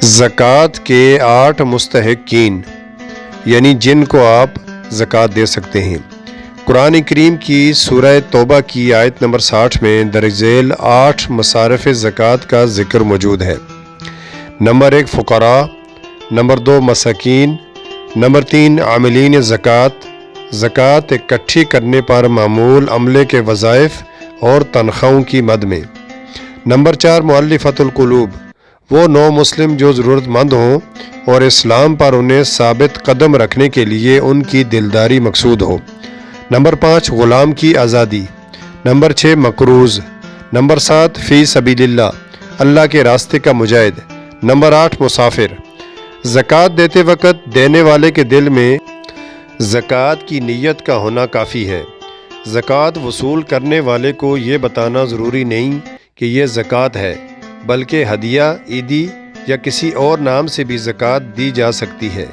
زکوٰۃ کے 8 مستحقین یعنی جن کو آپ زکوٰۃ دے سکتے ہیں۔ قرآن کریم کی سورہ توبہ کی آیت نمبر 60 میں درج ذیل 8 مصارف زکوٰۃ کا ذکر موجود ہے۔ نمبر 1 فقراء، نمبر 2 مساکین، نمبر 3 عاملین زکوٰۃ، زکوٰۃ اکٹھی کرنے پر معمول عملے کے وظائف اور تنخواہوں کی مد میں۔ نمبر 4 مؤلفۃ القلوب، وہ نو مسلم جو ضرورت مند ہوں اور اسلام پر انہیں ثابت قدم رکھنے کے لیے ان کی دلداری مقصود ہو۔ نمبر 5 غلام کی آزادی۔ نمبر 6 مقروض۔ نمبر 7 فی سبیل اللہ، اللہ کے راستے کا مجاہد۔ نمبر 8 مسافر۔ زکوٰۃ دیتے وقت دینے والے کے دل میں زکوٰۃ کی نیت کا ہونا کافی ہے۔ زکوٰۃ وصول کرنے والے کو یہ بتانا ضروری نہیں کہ یہ زکوٰۃ ہے، بلکہ ہدیہ، عیدی یا کسی اور نام سے بھی زکوٰۃ دی جا سکتی ہے۔